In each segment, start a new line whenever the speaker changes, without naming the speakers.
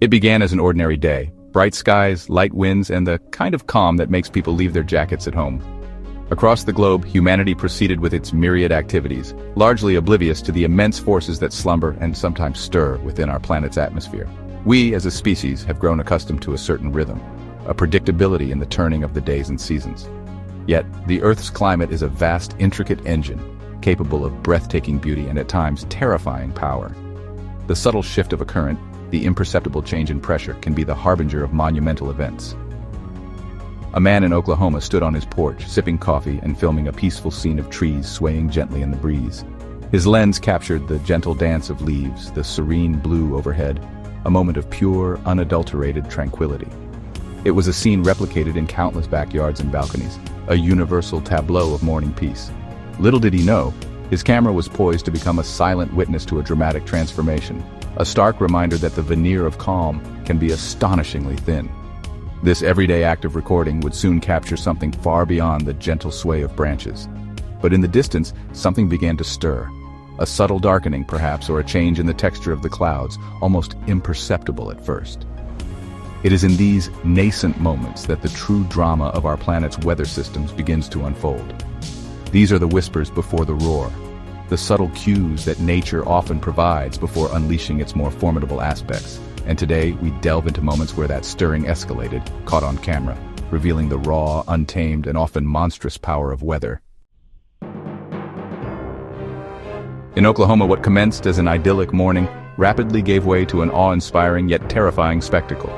It began as an ordinary day. Bright skies, light winds, and the kind of calm that makes people leave their jackets at home. Across the globe, humanity proceeded with its myriad activities, largely oblivious to the immense forces that slumber and sometimes stir within our planet's atmosphere. We, as a species, have grown accustomed to a certain rhythm, a predictability in the turning of the days and seasons. Yet, the Earth's climate is a vast, intricate engine, capable of breathtaking beauty and at times terrifying power. The subtle shift of a current, the imperceptible change in pressure, can be the harbinger of monumental events. A man in Oklahoma stood on his porch, sipping coffee and filming a peaceful scene of trees swaying gently in the breeze. His lens captured the gentle dance of leaves, the serene blue overhead, a moment of pure, unadulterated tranquility. It was a scene replicated in countless backyards and balconies, a universal tableau of morning peace. Little did he know, his camera was poised to become a silent witness to a dramatic transformation, a stark reminder that the veneer of calm can be astonishingly thin. This everyday act of recording would soon capture something far beyond the gentle sway of branches. But in the distance, something began to stir. A subtle darkening, perhaps, or a change in the texture of the clouds, almost imperceptible at first. It is in these nascent moments that the true drama of our planet's weather systems begins to unfold. These are the whispers before the roar, the subtle cues that nature often provides before unleashing its more formidable aspects. And today, we delve into moments where that stirring escalated, caught on camera, revealing the raw, untamed, and often monstrous power of weather. In Oklahoma, what commenced as an idyllic morning rapidly gave way to an awe-inspiring yet terrifying spectacle.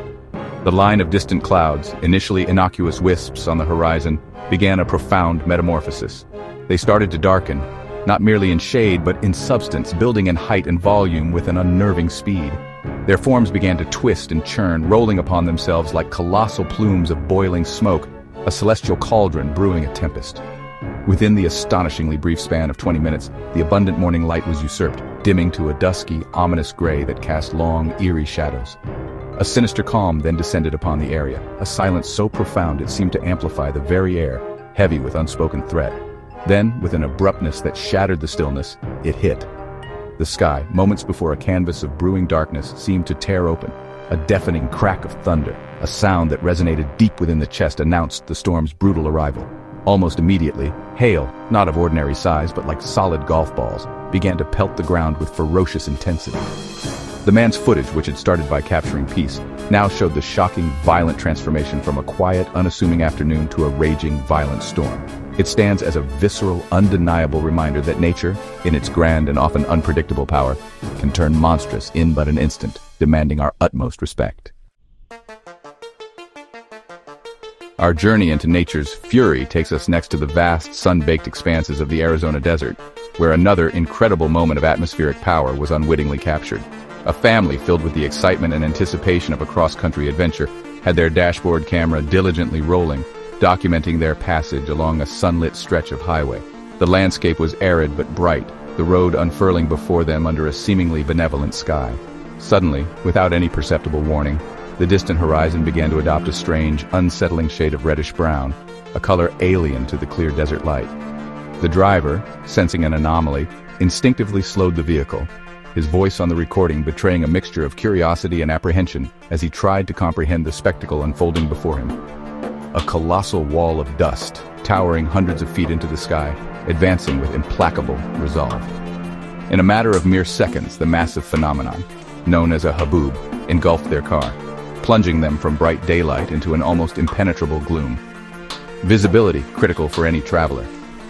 The line of distant clouds, initially innocuous wisps on the horizon, began a profound metamorphosis. They started to darken, not merely in shade but in substance, building in height and volume with an unnerving speed. Their forms began to twist and churn, rolling upon themselves like colossal plumes of boiling smoke, a celestial cauldron brewing a tempest. Within the astonishingly brief span of 20 minutes, the abundant morning light was usurped, dimming to a dusky, ominous gray that cast long, eerie shadows. A sinister calm then descended upon the area, a silence so profound it seemed to amplify the very air, heavy with unspoken threat. Then, with an abruptness that shattered the stillness, it hit. The sky, moments before a canvas of brewing darkness, seemed to tear open. A deafening crack of thunder, a sound that resonated deep within the chest, announced the storm's brutal arrival. Almost immediately, hail, not of ordinary size but like solid golf balls, began to pelt the ground with ferocious intensity. The man's footage, which had started by capturing peace, now showed the shocking, violent transformation from a quiet, unassuming afternoon to a raging, violent storm. It stands as a visceral, undeniable reminder that nature, in its grand and often unpredictable power, can turn monstrous in but an instant, demanding our utmost respect. Our journey into nature's fury takes us next to the vast, sun-baked expanses of the Arizona desert, where another incredible moment of atmospheric power was unwittingly captured. A family filled with the excitement and anticipation of a cross-country adventure had their dashboard camera diligently rolling, documenting their passage along a sunlit stretch of highway. The landscape was arid but bright, the road unfurling before them under a seemingly benevolent sky. Suddenly, without any perceptible warning, the distant horizon began to adopt a strange, unsettling shade of reddish-brown, a color alien to the clear desert light. The driver, sensing an anomaly, instinctively slowed the vehicle, his voice on the recording betraying a mixture of curiosity and apprehension as he tried to comprehend the spectacle unfolding before him. A colossal wall of dust, towering hundreds of feet into the sky, advancing with implacable resolve. In a matter of mere seconds, the massive phenomenon, known as a haboob, engulfed their car, plunging them from bright daylight into an almost impenetrable gloom. Visibility, critical for any traveler,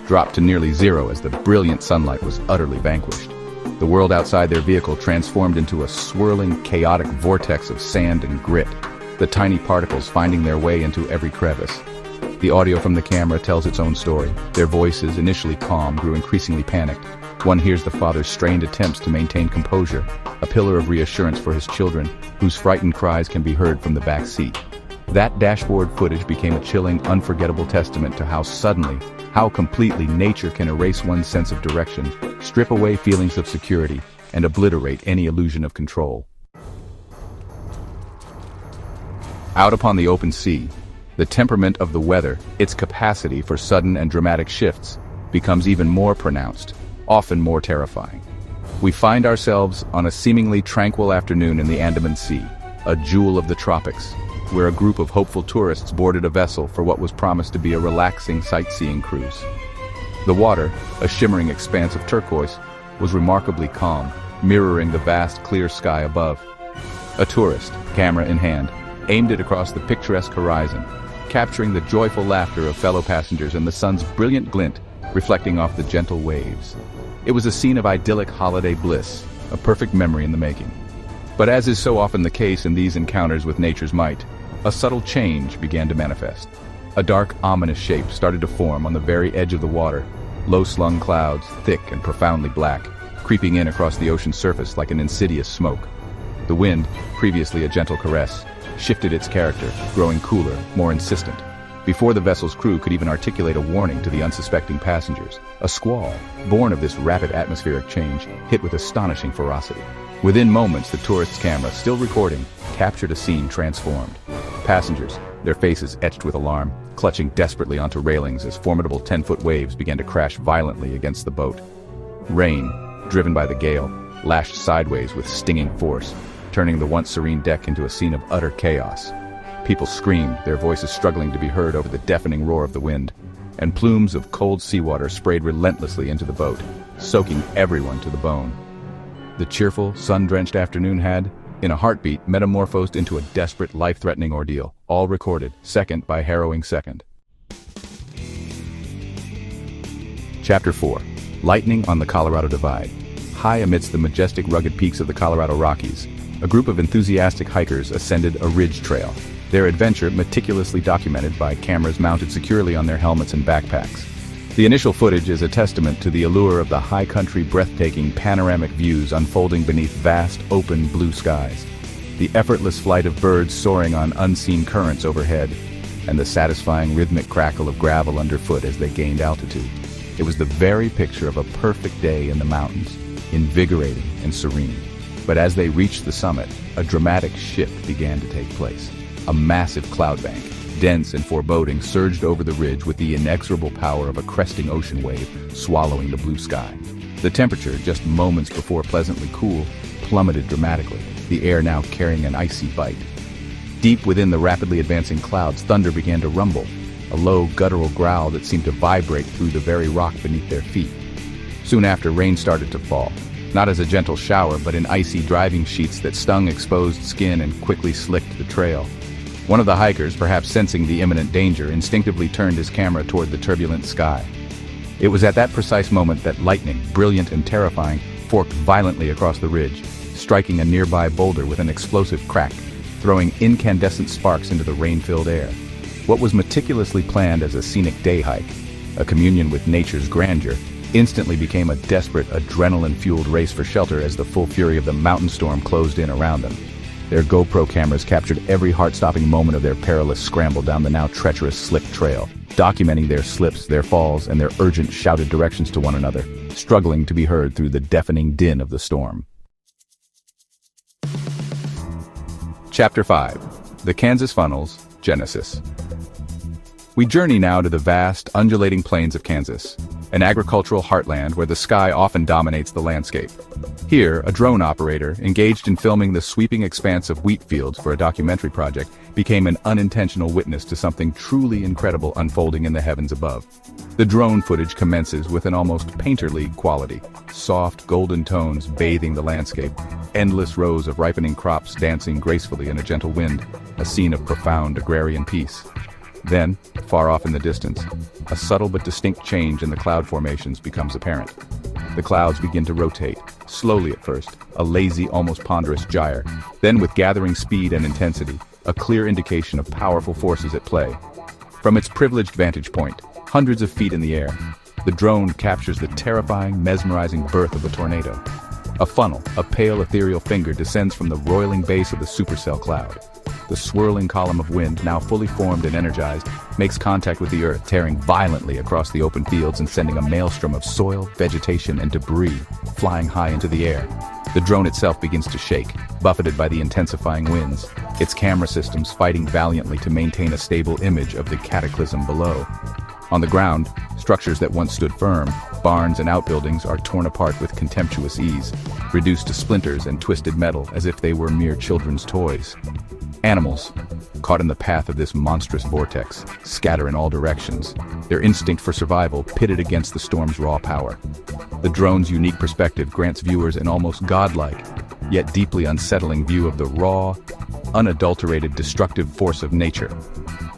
dropped to nearly zero as the brilliant sunlight was utterly vanquished. The world outside their vehicle transformed into a swirling, chaotic vortex of sand and grit, the tiny particles finding their way into every crevice. The audio from the camera tells its own story. Their voices, initially calm, grew increasingly panicked. One hears the father's strained attempts to maintain composure, a pillar of reassurance for his children, whose frightened cries can be heard from the back seat. That dashboard footage became a chilling, unforgettable testament to how completely nature can erase one's sense of direction, strip away feelings of security, and obliterate any illusion of control. Out upon the open sea, the temperament of the weather, its capacity for sudden and dramatic shifts, becomes even more pronounced, often more terrifying. We find ourselves on a seemingly tranquil afternoon in the Andaman Sea, a jewel of the tropics, where a group of hopeful tourists boarded a vessel for what was promised to be a relaxing sightseeing cruise. The water, a shimmering expanse of turquoise, was remarkably calm, mirroring the vast clear sky above. A tourist, camera in hand, aimed it across the picturesque horizon, capturing the joyful laughter of fellow passengers and the sun's brilliant glint reflecting off the gentle waves. It was a scene of idyllic holiday bliss, a perfect memory in the making. But as is so often the case in these encounters with nature's might, a subtle change began to manifest. A dark, ominous shape started to form on the very edge of the water, low-slung clouds, thick and profoundly black, creeping in across the ocean's surface like an insidious smoke. The wind, previously a gentle caress, shifted its character, growing cooler, more insistent. Before the vessel's crew could even articulate a warning to the unsuspecting passengers, a squall, born of this rapid atmospheric change, hit with astonishing ferocity. Within moments, the tourist's camera, still recording, captured a scene transformed. Passengers, their faces etched with alarm, clutching desperately onto railings as formidable 10-foot waves began to crash violently against the boat. Rain, driven by the gale, lashed sideways with stinging force, turning the once serene deck into a scene of utter chaos. People screamed, their voices struggling to be heard over the deafening roar of the wind, and plumes of cold seawater sprayed relentlessly into the boat, soaking everyone to the bone. The cheerful, sun-drenched afternoon had, in a heartbeat, metamorphosed into a desperate, life-threatening ordeal, all recorded, second by harrowing second. Chapter 4. Lightning on the Colorado Divide. High amidst the majestic rugged peaks of the Colorado Rockies, a group of enthusiastic hikers ascended a ridge trail, their adventure meticulously documented by cameras mounted securely on their helmets and backpacks. The initial footage is a testament to the allure of the high country breathtaking panoramic views unfolding beneath vast, open blue skies, the effortless flight of birds soaring on unseen currents overhead, and the satisfying rhythmic crackle of gravel underfoot as they gained altitude. It was the very picture of a perfect day in the mountains, invigorating and serene. But as they reached the summit, a dramatic shift began to take place. A massive cloud bank, dense and foreboding, surged over the ridge with the inexorable power of a cresting ocean wave swallowing the blue sky. The temperature, just moments before pleasantly cool, plummeted dramatically, the air now carrying an icy bite. Deep within the rapidly advancing clouds, thunder began to rumble, a low, guttural growl that seemed to vibrate through the very rock beneath their feet. Soon after, rain started to fall, not as a gentle shower, but in icy driving sheets that stung exposed skin and quickly slicked the trail. One of the hikers, perhaps sensing the imminent danger, instinctively turned his camera toward the turbulent sky. It was at that precise moment that lightning, brilliant and terrifying, forked violently across the ridge, striking a nearby boulder with an explosive crack, throwing incandescent sparks into the rain-filled air. What was meticulously planned as a scenic day hike, a communion with nature's grandeur, instantly became a desperate, adrenaline-fueled race for shelter as the full fury of the mountain storm closed in around them. Their GoPro cameras captured every heart-stopping moment of their perilous scramble down the now treacherous slick trail, documenting their slips, their falls, and their urgent shouted directions to one another, struggling to be heard through the deafening din of the storm. Chapter 5. The Kansas Funnels, Genesis. We journey now to the vast, undulating plains of Kansas, an agricultural heartland where the sky often dominates the landscape. Here, a drone operator, engaged in filming the sweeping expanse of wheat fields for a documentary project, became an unintentional witness to something truly incredible unfolding in the heavens above. The drone footage commences with an almost painterly quality, soft, golden tones bathing the landscape, endless rows of ripening crops dancing gracefully in a gentle wind, a scene of profound agrarian peace. Then, far off in the distance, a subtle but distinct change in the cloud formations becomes apparent. The clouds begin to rotate, slowly at first, a lazy, almost ponderous gyre. Then, with gathering speed and intensity, a clear indication of powerful forces at play. From its privileged vantage point, hundreds of feet in the air, the drone captures the terrifying, mesmerizing birth of a tornado. A funnel, a pale ethereal finger, descends from the roiling base of the supercell cloud. The swirling column of wind, now fully formed and energized, makes contact with the earth, tearing violently across the open fields and sending a maelstrom of soil, vegetation, and debris flying high into the air. The drone itself begins to shake, buffeted by the intensifying winds, its camera systems fighting valiantly to maintain a stable image of the cataclysm below. On the ground, structures that once stood firm, barns and outbuildings, are torn apart with contemptuous ease, reduced to splinters and twisted metal as if they were mere children's toys. Animals, caught in the path of this monstrous vortex, scatter in all directions, their instinct for survival pitted against the storm's raw power. The drone's unique perspective grants viewers an almost godlike, yet deeply unsettling view of the raw, unadulterated destructive force of nature.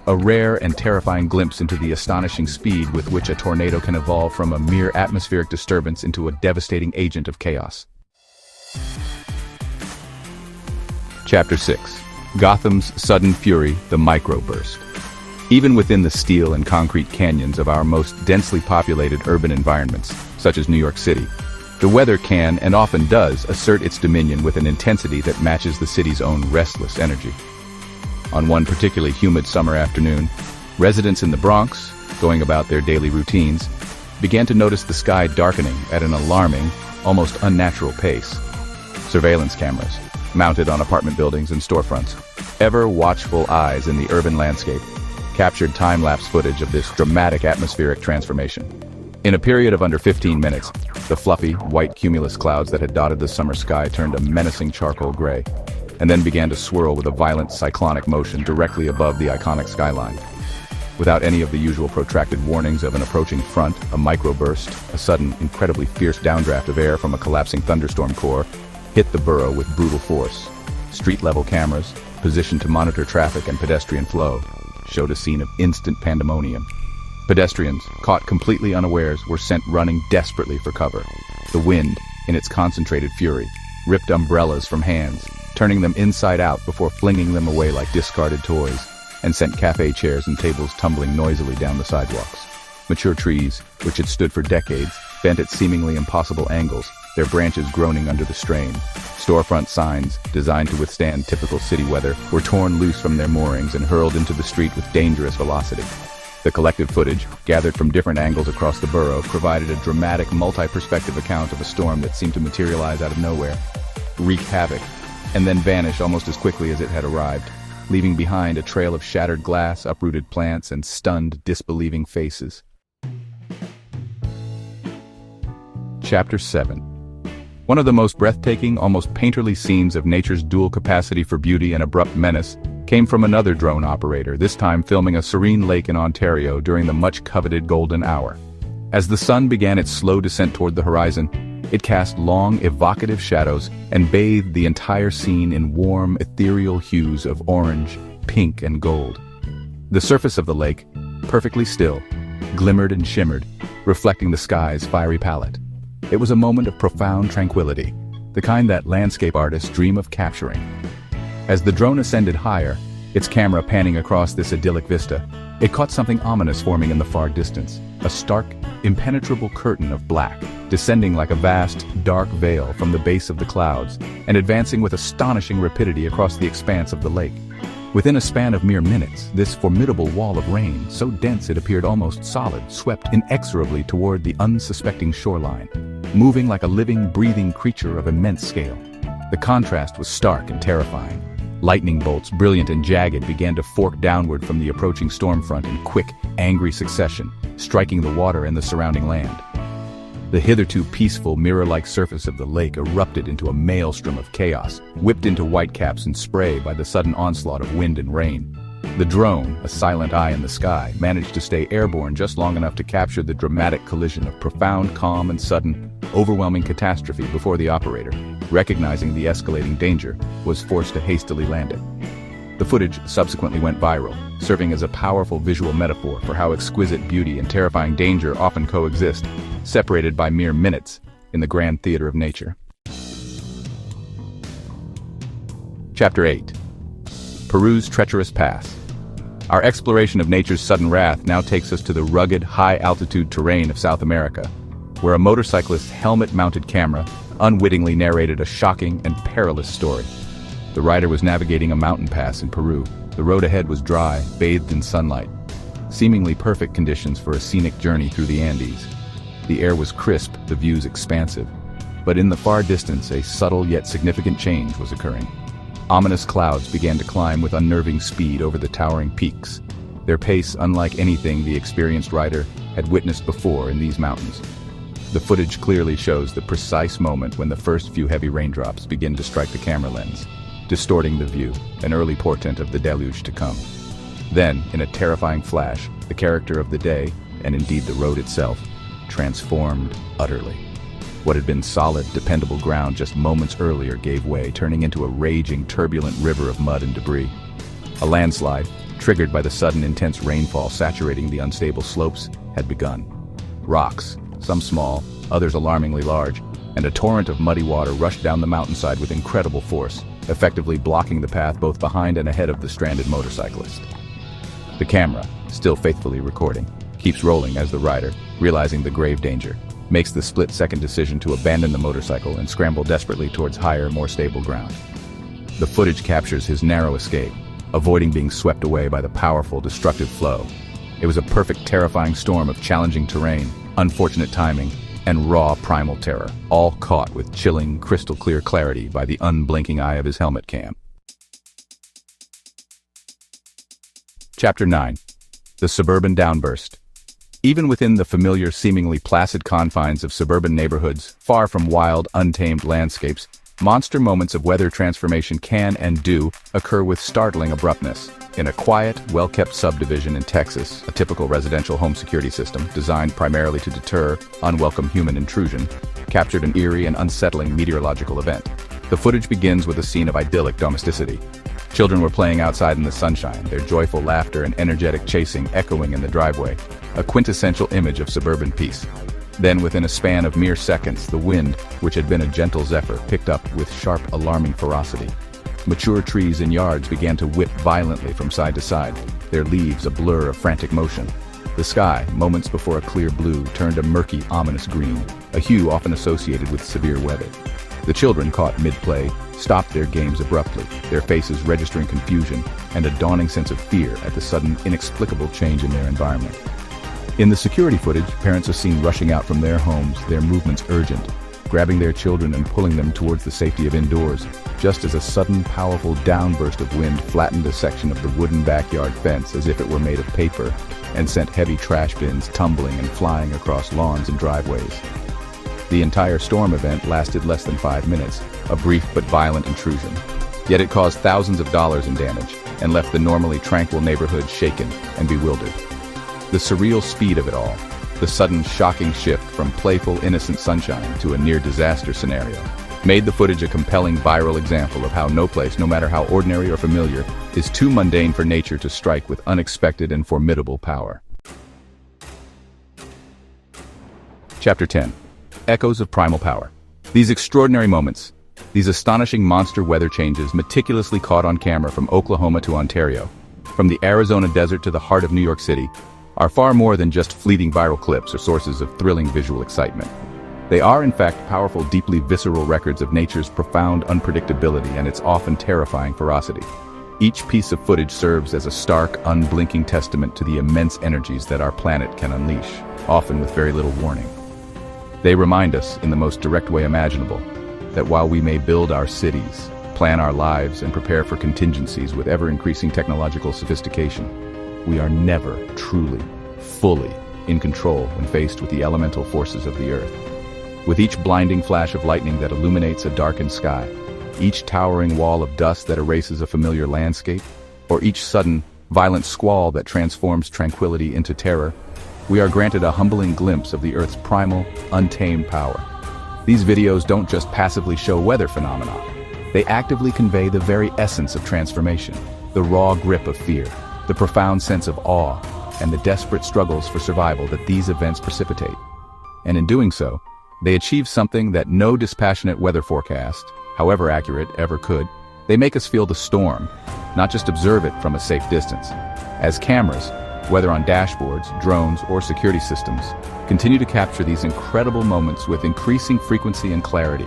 A rare and terrifying glimpse into the astonishing speed with which a tornado can evolve from a mere atmospheric disturbance into a devastating agent of chaos. Chapter 6. Gotham's Sudden Fury, the Microburst. Even within the steel and concrete canyons of our most densely populated urban environments, such as New York City, the weather can, and often does, assert its dominion with an intensity that matches the city's own restless energy. On one particularly humid summer afternoon, residents in the Bronx, going about their daily routines, began to notice the sky darkening at an alarming, almost unnatural pace. Surveillance cameras, mounted on apartment buildings and storefronts, ever watchful eyes in the urban landscape, captured time-lapse footage of this dramatic atmospheric transformation. In a period of under 15 minutes, the fluffy, white cumulus clouds that had dotted the summer sky turned a menacing charcoal gray, and then began to swirl with a violent cyclonic motion directly above the iconic skyline. Without any of the usual protracted warnings of an approaching front, a microburst, a sudden, incredibly fierce downdraft of air from a collapsing thunderstorm core, hit the borough with brutal force. Street-level cameras, positioned to monitor traffic and pedestrian flow, showed a scene of instant pandemonium. Pedestrians, caught completely unawares, were sent running desperately for cover. The wind, in its concentrated fury, ripped umbrellas from hands, turning them inside out before flinging them away like discarded toys, and sent cafe chairs and tables tumbling noisily down the sidewalks. Mature trees, which had stood for decades, bent at seemingly impossible angles, their branches groaning under the strain. Storefront signs, designed to withstand typical city weather, were torn loose from their moorings and hurled into the street with dangerous velocity. The collective footage, gathered from different angles across the borough, provided a dramatic, multi-perspective account of a storm that seemed to materialize out of nowhere, wreak havoc, and then vanish almost as quickly as it had arrived, leaving behind a trail of shattered glass, uprooted plants, and stunned, disbelieving faces. Chapter 7. One of the most breathtaking, almost painterly scenes of nature's dual capacity for beauty and abrupt menace came from another drone operator, this time filming a serene lake in Ontario during the much-coveted golden hour. As the sun began its slow descent toward the horizon, it cast long, evocative shadows and bathed the entire scene in warm, ethereal hues of orange, pink, and gold. The surface of the lake, perfectly still, glimmered and shimmered, reflecting the sky's fiery palette. It was a moment of profound tranquility, the kind that landscape artists dream of capturing. As the drone ascended higher, its camera panning across this idyllic vista, it caught something ominous forming in the far distance, a stark, impenetrable curtain of black, descending like a vast, dark veil from the base of the clouds, and advancing with astonishing rapidity across the expanse of the lake. Within a span of mere minutes, this formidable wall of rain, so dense it appeared almost solid, swept inexorably toward the unsuspecting shoreline, moving like a living, breathing creature of immense scale. The contrast was stark and terrifying. Lightning bolts, brilliant and jagged, began to fork downward from the approaching storm front in quick, angry succession, striking the water and the surrounding land. The hitherto peaceful, mirror-like surface of the lake erupted into a maelstrom of chaos, whipped into whitecaps and spray by the sudden onslaught of wind and rain. The drone, a silent eye in the sky, managed to stay airborne just long enough to capture the dramatic collision of profound calm and sudden, overwhelming catastrophe before the operator, recognizing the escalating danger, was forced to hastily land it. The footage subsequently went viral, serving as a powerful visual metaphor for how exquisite beauty and terrifying danger often coexist, separated by mere minutes, in the grand theater of nature. Chapter 8. Peru's Treacherous Pass. Our exploration of nature's sudden wrath now takes us to the rugged, high-altitude terrain of South America, where a motorcyclist's helmet-mounted camera unwittingly narrated a shocking and perilous story. The rider was navigating a mountain pass in Peru. The road ahead was dry, bathed in sunlight. Seemingly perfect conditions for a scenic journey through the Andes. The air was crisp, the views expansive. But in the far distance, a subtle yet significant change was occurring. Ominous clouds began to climb with unnerving speed over the towering peaks. their pace unlike anything the experienced rider had witnessed before in these mountains. The footage clearly shows the precise moment when the first few heavy raindrops begin to strike the camera lens, distorting the view, an early portent of the deluge to come. Then, in a terrifying flash, the character of the day, and indeed the road itself, transformed utterly. What had been solid, dependable ground just moments earlier gave way, turning into a raging, turbulent river of mud and debris. A landslide, triggered by the sudden intense rainfall saturating the unstable slopes, had begun. Rocks, some small, others alarmingly large, and a torrent of muddy water rushed down the mountainside with incredible force, effectively blocking the path both behind and ahead of the stranded motorcyclist. The camera, still faithfully recording, keeps rolling as the rider, realizing the grave danger, makes the split-second decision to abandon the motorcycle and scramble desperately towards higher, more stable ground. The footage captures his narrow escape, avoiding being swept away by the powerful, destructive flow. It was a perfect, terrifying storm of challenging terrain, unfortunate timing, and raw primal terror, all caught with chilling, crystal-clear clarity by the unblinking eye of his helmet cam. Chapter 9. The Suburban Downburst. Even within the familiar, seemingly placid confines of suburban neighborhoods, far from wild, untamed landscapes, monster moments of weather transformation can and do occur with startling abruptness. In a quiet, well-kept subdivision in Texas, a typical residential home security system, designed primarily to deter unwelcome human intrusion, captured an eerie and unsettling meteorological event. The footage begins with a scene of idyllic domesticity. Children were playing outside in the sunshine, their joyful laughter and energetic chasing echoing in the driveway, a quintessential image of suburban peace. Then, within a span of mere seconds, the wind, which had been a gentle zephyr, picked up with sharp, alarming ferocity. Mature trees in yards began to whip violently from side to side, their leaves a blur of frantic motion. The sky, moments before a clear blue, turned a murky, ominous green, a hue often associated with severe weather. The children, caught mid-play, stopped their games abruptly, their faces registering confusion and a dawning sense of fear at the sudden, inexplicable change in their environment. In the security footage, parents are seen rushing out from their homes, their movements urgent, grabbing their children and pulling them towards the safety of indoors, just as a sudden, powerful downburst of wind flattened a section of the wooden backyard fence as if it were made of paper, and sent heavy trash bins tumbling and flying across lawns and driveways. The entire storm event lasted less than 5 minutes, a brief but violent intrusion. Yet it caused thousands of dollars in damage, and left the normally tranquil neighborhood shaken and bewildered. The surreal speed of it all, the sudden shocking shift from playful, innocent sunshine to a near-disaster scenario, made the footage a compelling viral example of how no place, no matter how ordinary or familiar, is too mundane for nature to strike with unexpected and formidable power. Chapter 10. Echoes of Primal Power. These extraordinary moments, these astonishing monster weather changes meticulously caught on camera from Oklahoma to Ontario, from the Arizona desert to the heart of New York City, are far more than just fleeting viral clips or sources of thrilling visual excitement. They are, in fact, powerful, deeply visceral records of nature's profound unpredictability and its often terrifying ferocity. Each piece of footage serves as a stark, unblinking testament to the immense energies that our planet can unleash, often with very little warning. They remind us, in the most direct way imaginable, that while we may build our cities, plan our lives, and prepare for contingencies with ever-increasing technological sophistication, we are never truly, fully in control when faced with the elemental forces of the earth. With each blinding flash of lightning that illuminates a darkened sky, each towering wall of dust that erases a familiar landscape, or each sudden, violent squall that transforms tranquility into terror, we are granted a humbling glimpse of the Earth's primal, untamed power. These videos don't just passively show weather phenomena. They actively convey the very essence of transformation, the raw grip of fear, the profound sense of awe, and the desperate struggles for survival that these events precipitate. And in doing so, they achieve something that no dispassionate weather forecast, however accurate, ever could. They make us feel the storm, not just observe it from a safe distance. As cameras, whether on dashboards, drones, or security systems, continue to capture these incredible moments with increasing frequency and clarity,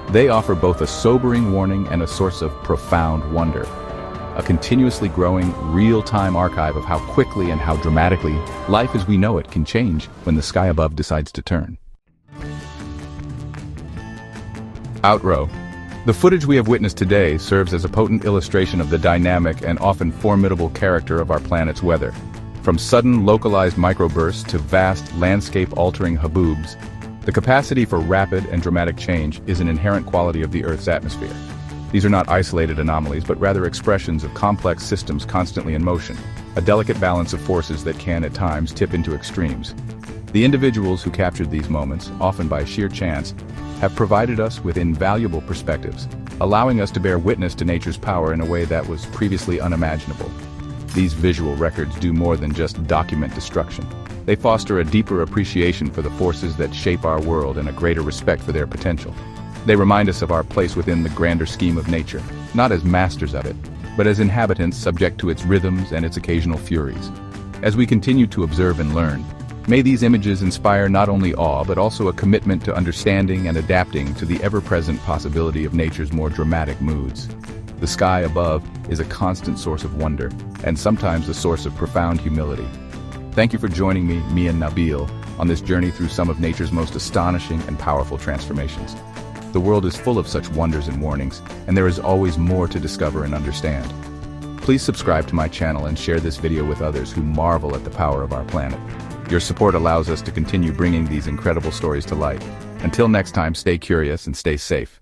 they offer both a sobering warning and a source of profound wonder. A continuously growing, real-time archive of how quickly and how dramatically life as we know it can change when the sky above decides to turn. Outrow. The footage we have witnessed today serves as a potent illustration of the dynamic and often formidable character of our planet's weather. From sudden, localized microbursts to vast, landscape-altering haboobs, the capacity for rapid and dramatic change is an inherent quality of the Earth's atmosphere. These are not isolated anomalies, but rather expressions of complex systems constantly in motion, a delicate balance of forces that can, at times, tip into extremes. The individuals who captured these moments, often by sheer chance, have provided us with invaluable perspectives, allowing us to bear witness to nature's power in a way that was previously unimaginable. These visual records do more than just document destruction. They foster a deeper appreciation for the forces that shape our world and a greater respect for their potential. They remind us of our place within the grander scheme of nature, not as masters of it, but as inhabitants subject to its rhythms and its occasional furies. As we continue to observe and learn, may these images inspire not only awe but also a commitment to understanding and adapting to the ever-present possibility of nature's more dramatic moods. The sky above is a constant source of wonder, and sometimes a source of profound humility. Thank you for joining me and Nabil, on this journey through some of nature's most astonishing and powerful transformations. The world is full of such wonders and warnings, and there is always more to discover and understand. Please subscribe to my channel and share this video with others who marvel at the power of our planet. Your support allows us to continue bringing these incredible stories to light. Until next time, stay curious and stay safe.